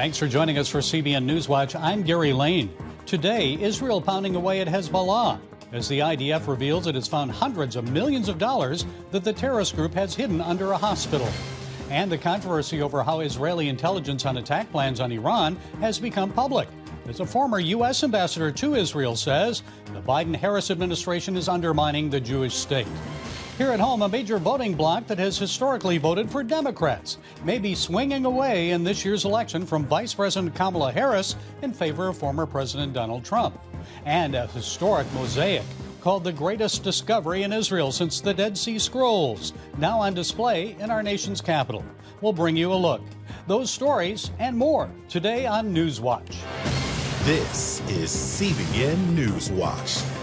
Thanks for joining us for CBN NewsWatch. I'm Gary Lane. Today, Israel pounding away at Hezbollah as the IDF reveals it has found hundreds of millions of dollars that the terrorist group has hidden under a hospital. And the controversy over how Israeli intelligence on attack plans on Iran has become public, as a former U.S. ambassador to Israel says the Biden-Harris administration is undermining the Jewish state. Here at home, a major voting bloc that has historically voted for Democrats may be swinging away in this year's election from Vice President Kamala Harris in favor of former President Donald Trump. And a historic mosaic called the greatest discovery in Israel since the Dead Sea Scrolls, now on display in our nation's capital. We'll bring you a look. Those stories and more today on NewsWatch. This is CBN NewsWatch.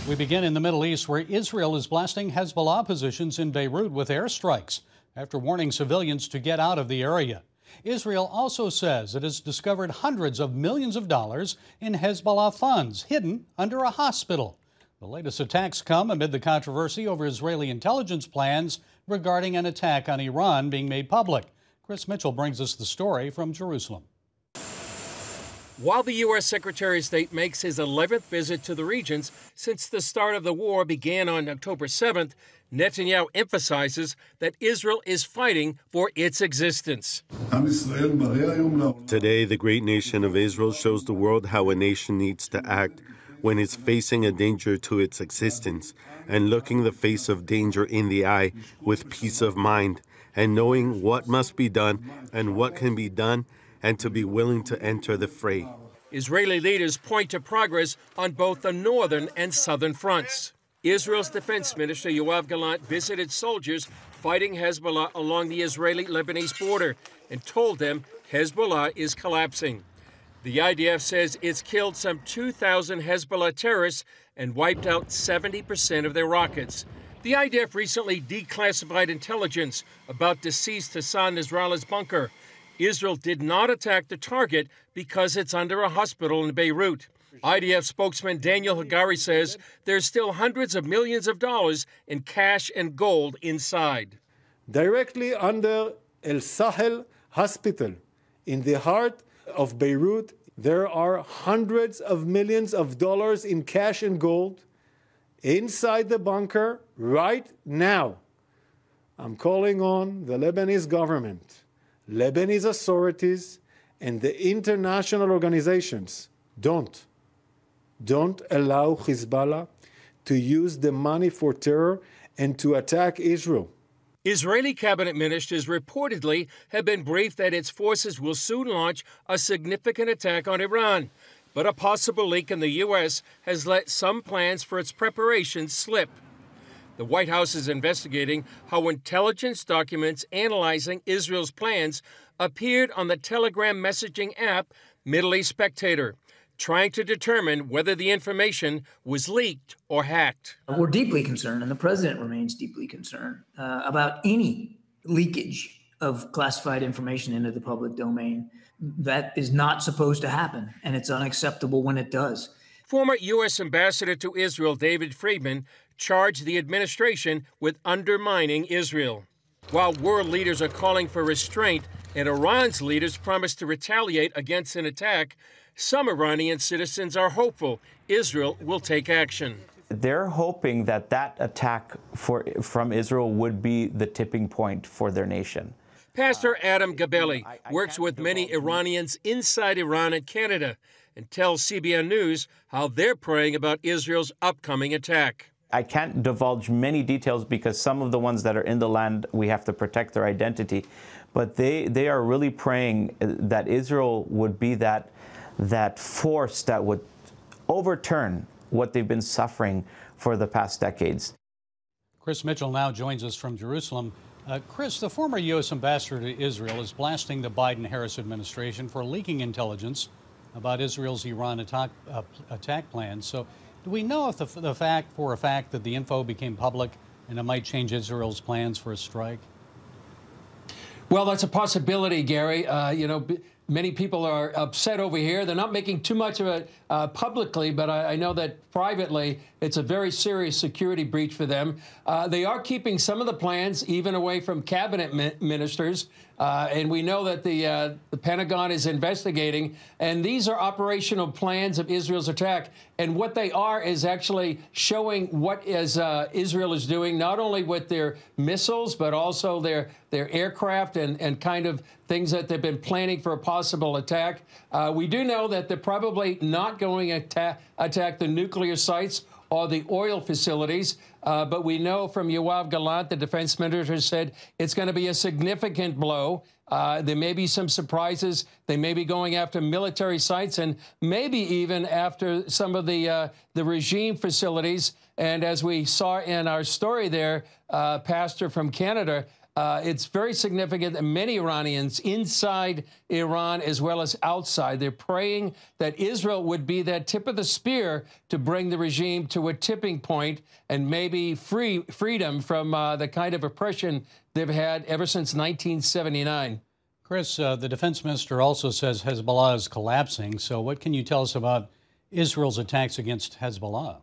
We begin in the Middle East, where Israel is blasting Hezbollah positions in Beirut with airstrikes after warning civilians to get out of the area. Israel also says it has discovered hundreds of millions of dollars in Hezbollah funds hidden under a hospital. The latest attacks come amid the controversy over Israeli intelligence plans regarding an attack on Iran being made public. Chris Mitchell brings us the story from Jerusalem. While the U.S. Secretary of State makes his 11th visit to the regions since the start of the war began on October 7th, Netanyahu emphasizes that Israel is fighting for its existence. Today, the great nation of Israel shows the world how a nation needs to act when it's facing a danger to its existence, and looking the face of danger in the eye with peace of mind, and knowing what must be done and what can be done, and to be willing to enter the fray. Israeli leaders point to progress on both the northern and southern fronts. Israel's defense minister Yoav Gallant visited soldiers fighting Hezbollah along the Israeli-Lebanese border and told them Hezbollah is collapsing. The IDF says it's killed some 2,000 Hezbollah terrorists and wiped out 70% of their rockets. The IDF recently declassified intelligence about deceased Hassan Nasrallah's bunker. Israel did not attack the target because it's under a hospital in Beirut. IDF spokesman Daniel Hagari says there's still hundreds of millions of dollars in cash and gold inside. Directly under El Sahel Hospital, in the heart of Beirut, there are hundreds of millions of dollars in cash and gold inside the bunker right now. I'm calling on the Lebanese government, Lebanese authorities, and the international organizations. Don't allow Hezbollah to use the money for terror and to attack Israel. Israeli cabinet ministers reportedly have been briefed that its forces will soon launch a significant attack on Iran. But a possible leak in the U.S. has let some plans for its preparations slip. The White House is investigating how intelligence documents analyzing Israel's plans appeared on the Telegram messaging app Middle East Spectator, trying to determine whether the information was leaked or hacked. We're deeply concerned, and the president remains deeply concerned about any leakage of classified information into the public domain. That is not supposed to happen, and it's unacceptable when it does. Former U.S. Ambassador to Israel David Friedman charged the administration with undermining Israel. While world leaders are calling for restraint and Iran's leaders promise to retaliate against an attack, some Iranian citizens are hopeful Israel will take action. They're hoping that that attack from Israel would be the tipping point for their nation. Pastor Adam Gabelli works with many Iranians inside Iran and Canada and tells CBN News how they're praying about Israel's upcoming attack. I can't divulge many details because some of the ones that are in the land, we have to protect their identity. But they are really praying that Israel would be that force that would overturn what they've been suffering for the past decades. Chris Mitchell now joins us from Jerusalem. Chris, the former U.S. ambassador to Israel is blasting the Biden-Harris administration for leaking intelligence about Israel's Iran attack plans. So do we know if the fact that the info became public and it might change Israel's plans for a strike? Well, that's a possibility, Gary. many people are upset over here. They're not making too much of it publicly, but I know that privately it's a very serious security breach for them. They are keeping some of the plans even away from cabinet ministers. And we know that the Pentagon is investigating. And these are operational plans of Israel's attack. And what they are is actually showing what Israel is doing, not only with their missiles, but also their aircraft and kind of things that they've been planning for a possible attack. We do know that they're probably not going to attack the nuclear sites or the oil facilities. But we know from Yoav Gallant, the defense minister, said it's going to be a significant blow. There may be some surprises. They may be going after military sites and maybe even after some of the regime facilities. And as we saw in our story there, Pastor from Canada, it's very significant that many Iranians inside Iran as well as outside, they're praying that Israel would be that tip of the spear to bring the regime to a tipping point and maybe freedom from the kind of oppression they've had ever since 1979. Chris, the defense minister also says Hezbollah is collapsing. So what can you tell us about Israel's attacks against Hezbollah?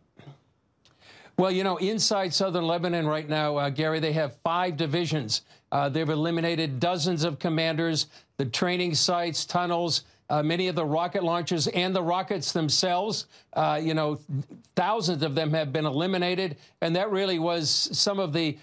Well, you know, inside southern Lebanon right now, Gary, they have 5 divisions. They've eliminated dozens of commanders, the training sites, tunnels, many of the rocket launchers and the rockets themselves. You know, thousands of them have been eliminated. And that really was some of the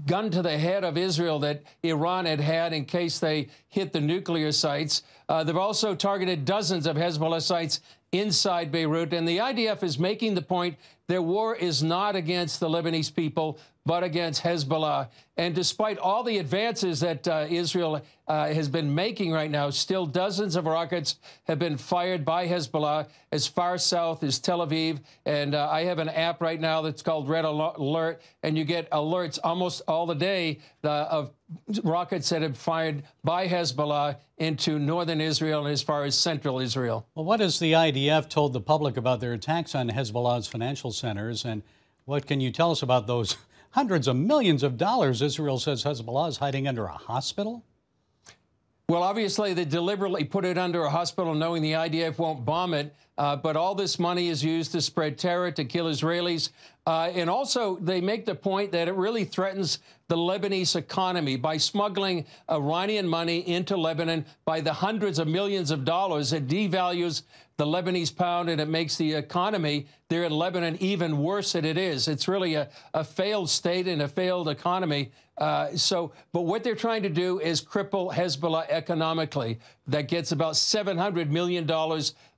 gun to the head of Israel that Iran had in case they hit the nuclear sites. They've also targeted dozens of Hezbollah sites inside Beirut. And the IDF is making the point their war is not against the Lebanese people, but against Hezbollah. And despite all the advances that Israel has been making right now, still dozens of rockets have been fired by Hezbollah as far south as Tel Aviv. And I have an app right now that's called Red Alert, and you get alerts almost all the day of rockets that have fired by Hezbollah into northern Israel and as far as central Israel. Well, what has the IDF told the public about their attacks on Hezbollah's financial centers, and what can you tell us about those hundreds of millions of dollars Israel says Hezbollah is hiding under a hospital? Well, obviously, they deliberately put it under a hospital knowing the IDF won't bomb it. But all this money is used to spread terror, to kill Israelis. And also, they make the point that it really threatens the Lebanese economy by smuggling Iranian money into Lebanon by the hundreds of millions of dollars. It devalues the Lebanese pound, and it makes the economy there in Lebanon even worse than it is. It's really a failed state and a failed economy. But what they're trying to do is cripple Hezbollah economically. That gets about $700 million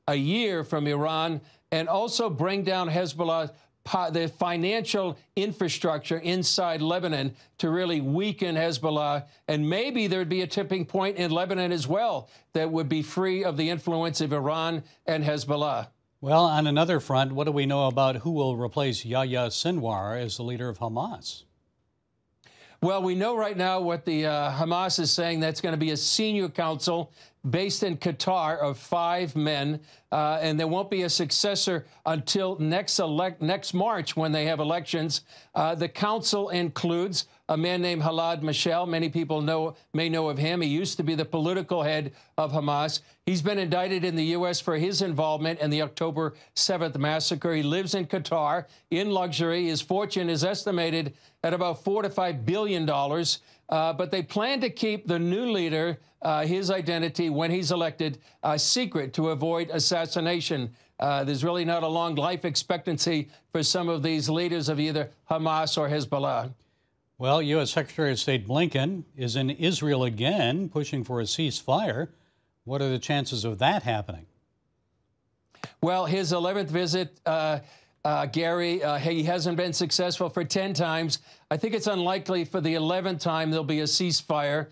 a year from Iran, and also bring down Hezbollah, the financial infrastructure inside Lebanon, to really weaken Hezbollah. And maybe there'd be a tipping point in Lebanon as well that would be free of the influence of Iran and Hezbollah. Well, on another front, what do we know about who will replace Yahya Sinwar as the leader of Hamas? Well, we know right now what the Hamas is saying. That's going to be a senior council based in Qatar of 5 men, and there won't be a successor until next March when they have elections. The council includes a man named Khaled Mashal. Many people may know of him. He used to be the political head of Hamas. He's been indicted in the U.S. for his involvement in the October 7th massacre. He lives in Qatar in luxury. His fortune is estimated at about $4 to $5 billion. But they plan to keep the new leader, his identity when he's elected, secret to avoid assassination. There's really not a long life expectancy for some of these leaders of either Hamas or Hezbollah. Well, U.S. Secretary of State Blinken is in Israel again, pushing for a ceasefire. What are the chances of that happening? Well, his 11th visit, Gary, he hasn't been successful for 10 times. I think it's unlikely for the 11th time there'll be a ceasefire.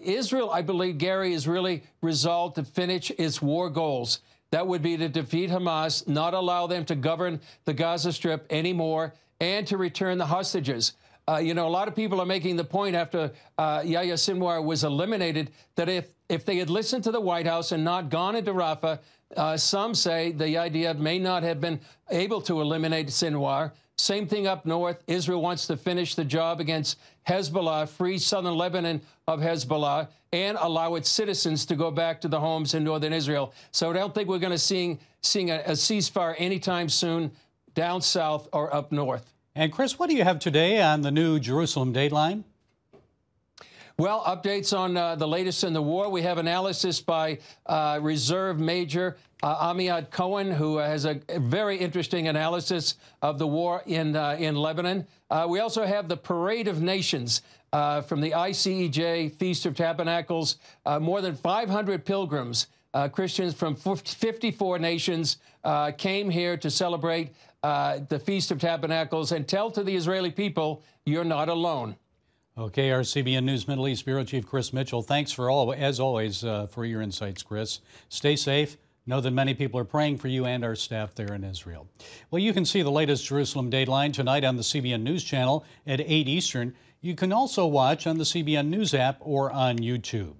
Israel, I believe, Gary, is really resolved to finish its war goals. That would be to defeat Hamas, not allow them to govern the Gaza Strip anymore, and to return the hostages. You know, a lot of people are making the point after Yahya Sinwar was eliminated that if they had listened to the White House and not gone into Rafah, some say the IDF may not have been able to eliminate Sinwar. Same thing up north. Israel wants to finish the job against Hezbollah, free southern Lebanon of Hezbollah, and allow its citizens to go back to the homes in northern Israel. So I don't think we're going to seeing a ceasefire anytime soon down south or up north. And Chris, what do you have today on the new Jerusalem Dateline? Well, updates on the latest in the war. We have analysis by Reserve Major Amiad Cohen, who has a very interesting analysis of the war in Lebanon. We also have the Parade of Nations from the ICEJ Feast of Tabernacles. More than 500 pilgrims, Christians from 54 nations, came here to celebrate the Feast of Tabernacles and tell to the Israeli people, you're not alone. Okay, our CBN News Middle East Bureau Chief Chris Mitchell, thanks as always, for your insights, Chris. Stay safe. Know that many people are praying for you and our staff there in Israel. Well, you can see the latest Jerusalem Dateline tonight on the CBN News Channel at 8 Eastern. You can also watch on the CBN News app or on YouTube.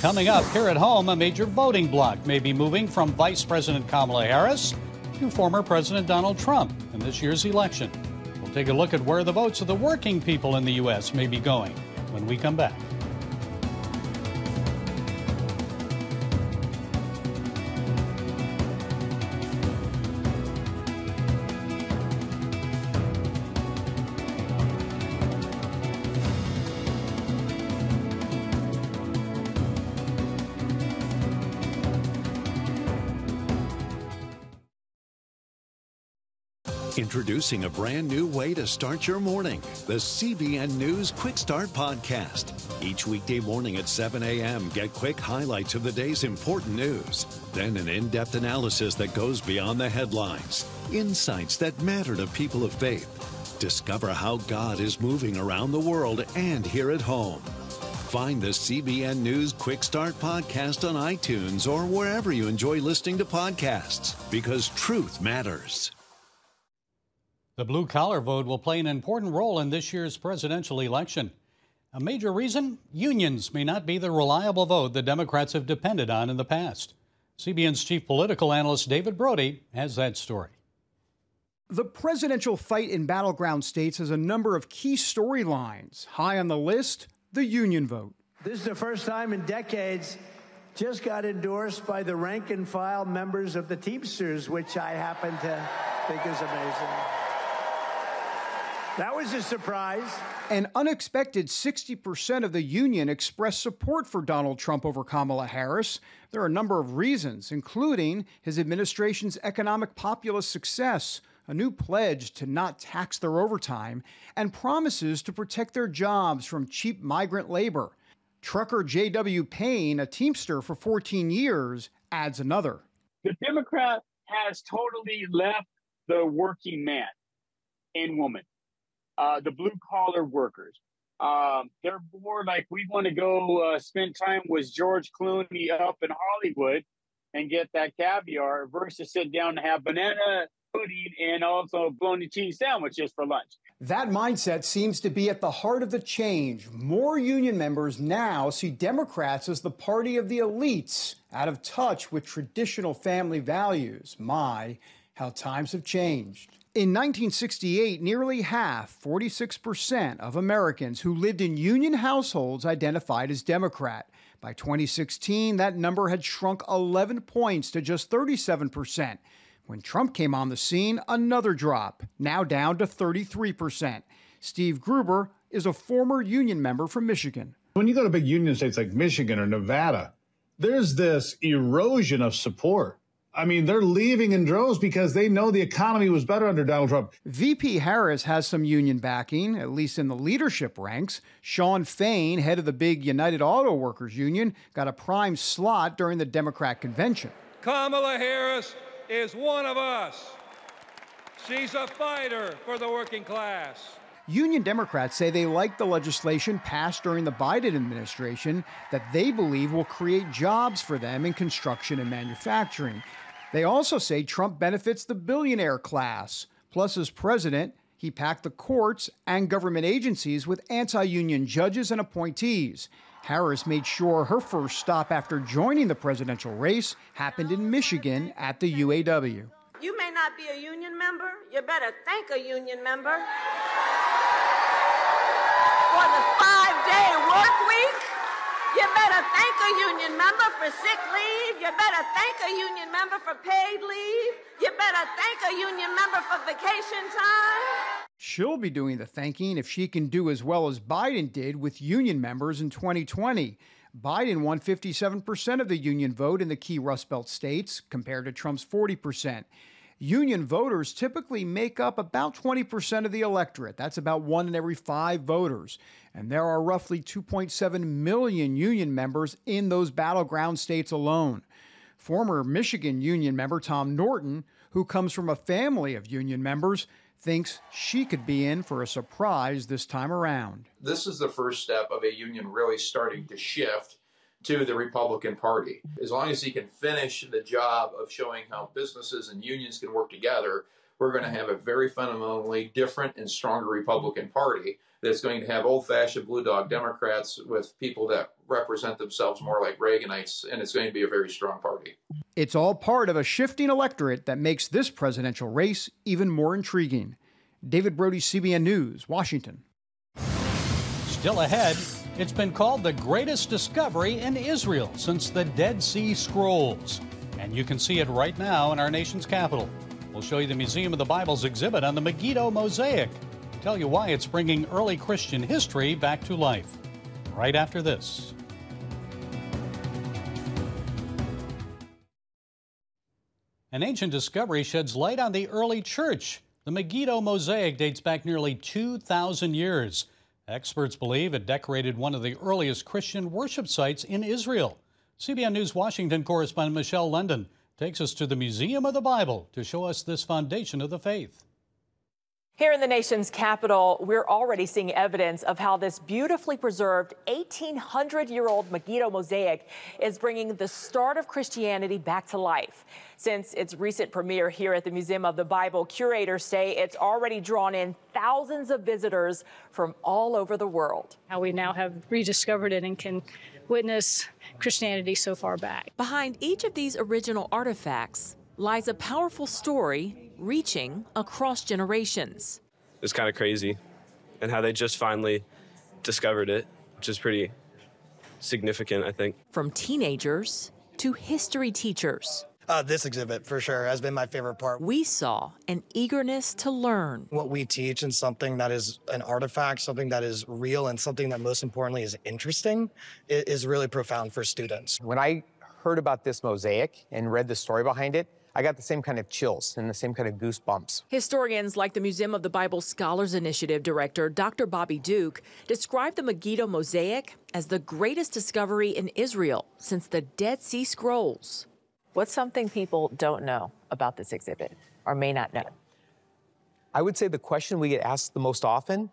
Coming up here at home, a major voting bloc may be moving from Vice President Kamala Harris to former President Donald Trump in this year's election. We'll take a look at where the votes of the working people in the U.S. may be going when we come back. Introducing a brand new way to start your morning, the CBN News Quick Start Podcast. Each weekday morning at 7 a.m., get quick highlights of the day's important news. Then an in-depth analysis that goes beyond the headlines. Insights that matter to people of faith. Discover how God is moving around the world and here at home. Find the CBN News Quick Start Podcast on iTunes or wherever you enjoy listening to podcasts, because truth matters. The blue-collar vote will play an important role in this year's presidential election. A major reason? Unions may not be the reliable vote the Democrats have depended on in the past. CBN's chief political analyst David Brody has that story. The presidential fight in battleground states has a number of key storylines. High on the list, the union vote. This is the first time in decades just got endorsed by the rank-and-file members of the Teamsters, which I happen to think is amazing. That was a surprise. An unexpected 60% of the union expressed support for Donald Trump over Kamala Harris. There are a number of reasons, including his administration's economic populist success, a new pledge to not tax their overtime, and promises to protect their jobs from cheap migrant labor. Trucker J.W. Payne, a Teamster for 14 years, adds another. The Democrat has totally left the working man and woman. The blue-collar workers. They're more like, we want to go spend time with George Clooney up in Hollywood and get that caviar versus sit down and have banana pudding and also bologna cheese sandwiches for lunch. That mindset seems to be at the heart of the change. More union members now see Democrats as the party of the elites, out of touch with traditional family values. My, how times have changed. In 1968, nearly half, 46% of Americans who lived in union households identified as Democrat. By 2016, that number had shrunk 11 points to just 37%. When Trump came on the scene, another drop, now down to 33%. Steve Gruber is a former union member from Michigan. When you go to big union states like Michigan or Nevada, there's this erosion of support. I mean, they're leaving in droves because they know the economy was better under Donald Trump. VP Harris has some union backing, at least in the leadership ranks. Sean Fain, head of the big United Auto Workers Union, got a prime slot during the Democrat convention. Kamala Harris is one of us. She's a fighter for the working class. Union Democrats say they like the legislation passed during the Biden administration that they believe will create jobs for them in construction and manufacturing. They also say Trump benefits the billionaire class. Plus, as president, He packed the courts and government agencies with anti-union judges and appointees. Harris made sure her first stop after joining the presidential race happened in Michigan at the UAW. You may not be a union member. You better thank a union member for the 5-day work week. You better thank a union member for sick leave. You better thank a union member for paid leave. You better thank a union member for vacation time. She'll be doing the thanking if she can do as well as Biden did with union members in 2020. Biden won 57% of the union vote in the key Rust Belt states, compared to Trump's 40%. Union voters typically make up about 20% of the electorate. That's about 1 in every 5 voters. And there are roughly 2.7 million union members in those battleground states alone. Former Michigan union member Tom Norton, who comes from a family of union members, thinks she could be in for a surprise this time around. This is the first step of a union really starting to shift to the Republican Party. As long as he can finish the job of showing how businesses and unions can work together, we're going to have a very fundamentally different and stronger Republican Party that's going to have old-fashioned blue dog Democrats with people that represent themselves more like Reaganites, and it's going to be a very strong party. It's all part of a shifting electorate that makes this presidential race even more intriguing. David Brody, CBN News, Washington. Still ahead, it's been called the greatest discovery in Israel since the Dead Sea Scrolls. And you can see it right now in our nation's capital. We'll show you the Museum of the Bible's exhibit on the Megiddo mosaic. Tell you why it's bringing early Christian history back to life. Right after this. An ancient discovery sheds light on the early church. The Megiddo mosaic dates back nearly 2,000 years. Experts believe it decorated one of the earliest Christian worship sites in Israel. CBN News Washington correspondent Michelle London takes us to the Museum of the Bible to show us this foundation of the faith. Here in the nation's capital, we're already seeing evidence of how this beautifully preserved 1,800-year-old Megiddo mosaic is bringing the start of Christianity back to life. Since its recent premiere here at the Museum of the Bible, curators say it's already drawn in thousands of visitors from all over the world. How we now have rediscovered it and can witness Christianity so far back. Behind each of these original artifacts lies a powerful story reaching across generations. It's kind of crazy, and how they just finally discovered it, which is pretty significant, I think. From teenagers to history teachers. This exhibit, for sure, has been my favorite part. We saw an eagerness to learn. What we teach and something that is an artifact, something that is real, and something that most importantly is interesting, is really profound for students. When I heard about this mosaic and read the story behind it, I got the same kind of chills and the same kind of goosebumps. Historians like the Museum of the Bible Scholars Initiative director, Dr. Bobby Duke, described the Megiddo mosaic as the greatest discovery in Israel since the Dead Sea Scrolls. What's something people don't know about this exhibit or may not know? I would say the question we get asked the most often,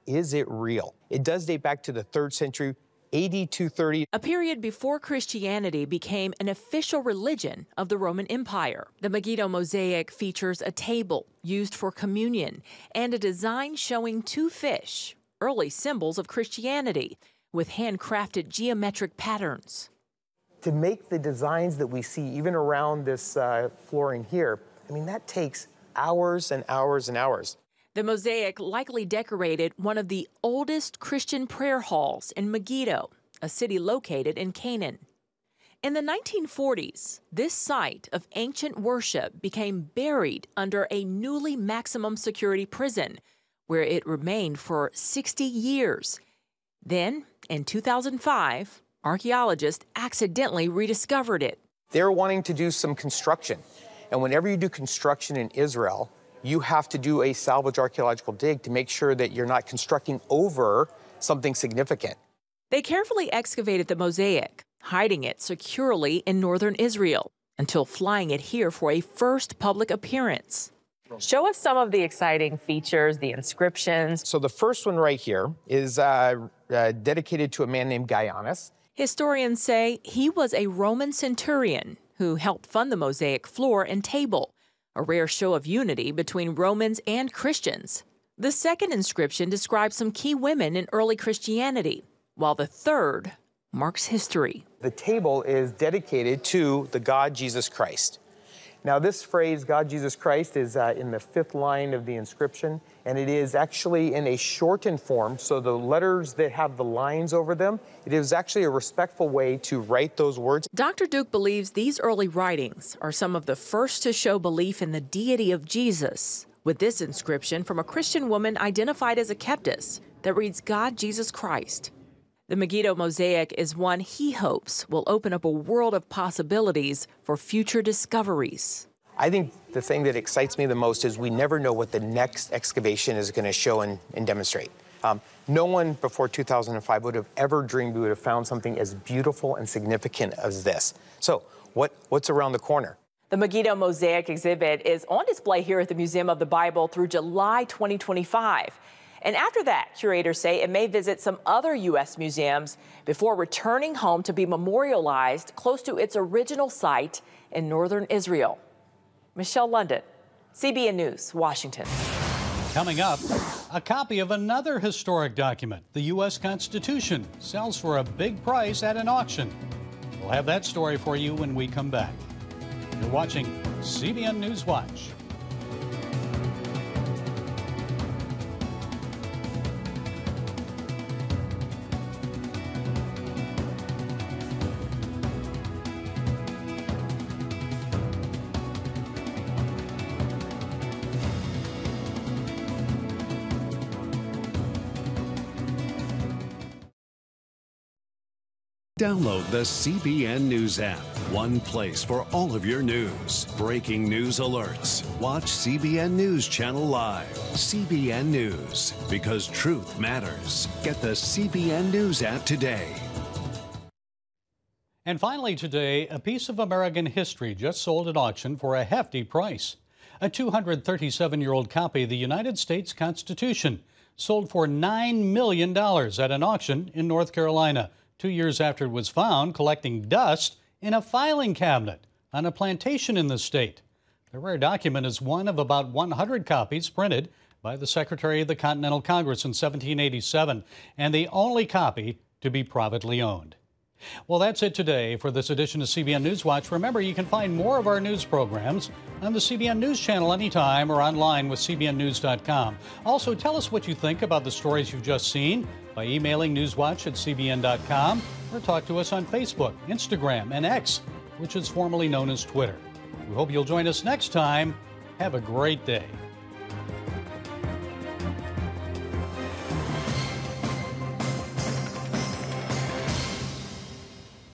is it real? It does date back to the 3rd century, AD 230. A period before Christianity became an official religion of the Roman Empire. The Megiddo mosaic features a table used for communion and a design showing 2 fish, early symbols of Christianity, with handcrafted geometric patterns. To make the designs that we see even around this flooring here, I mean, that takes hours and hours and hours. The mosaic likely decorated one of the oldest Christian prayer halls in Megiddo, a city located in Canaan. In the 1940s, this site of ancient worship became buried under a newly maximum security prison, where it remained for 60 years. Then, in 2005, archaeologists accidentally rediscovered it. They're wanting to do some construction. And whenever you do construction in Israel, you have to do a salvage archaeological dig to make sure that you're not constructing over something significant. They carefully excavated the mosaic, hiding it securely in northern Israel, until flying it here for a first public appearance. Show us some of the exciting features, the inscriptions. So the first one right here is dedicated to a man named Gaianus. Historians say he was a Roman centurion who helped fund the mosaic floor and table, a rare show of unity between Romans and Christians. The second inscription describes some key women in early Christianity, while the third marks history. The table is dedicated to the God Jesus Christ. Now, this phrase, God Jesus Christ, is in the 5th line of the inscription, and it is actually in a shortened form, so the letters that have the lines over them, it is actually a respectful way to write those words. Dr. Duke believes these early writings are some of the first to show belief in the deity of Jesus, with this inscription from a Christian woman identified as a Keptis that reads, God Jesus Christ. The Megiddo mosaic is one he hopes will open up a world of possibilities for future discoveries. I think the thing that excites me the most is we never know what the next excavation is going to show and demonstrate. No one before 2005 would have ever dreamed we would have found something as beautiful and significant as this. So what's around the corner? The Megiddo mosaic exhibit is on display here at the Museum of the Bible through July 2025. And after that, curators say it may visit some other U.S. museums before returning home to be memorialized close to its original site in northern Israel. Michelle London, CBN News, Washington. Coming up, a copy of another historic document, the U.S. Constitution, sells for a big price at an auction. We'll have that story for you when we come back. You're watching CBN News Watch. Download the CBN News app. One place for all of your news. Breaking news alerts. Watch CBN News Channel Live. CBN News, because truth matters. Get the CBN News app today. And finally today, a piece of American history just sold at auction for a hefty price. A 237-year-old copy of the United States Constitution sold for $9 million at an auction in North Carolina, 2 years after it was found collecting dust in a filing cabinet on a plantation in the state. The rare document is one of about 100 copies printed by the Secretary of the Continental Congress in 1787, and the only copy to be privately owned. Well, that's it today for this edition of CBN News Watch. Remember, you can find more of our news programs on the CBN News channel anytime or online with cbnnews.com. Also, tell us what you think about the stories you've just seen by emailing newswatch@cbn.com or talk to us on Facebook, Instagram, and X, which is formerly known as Twitter. We hope you'll join us next time. Have a great day.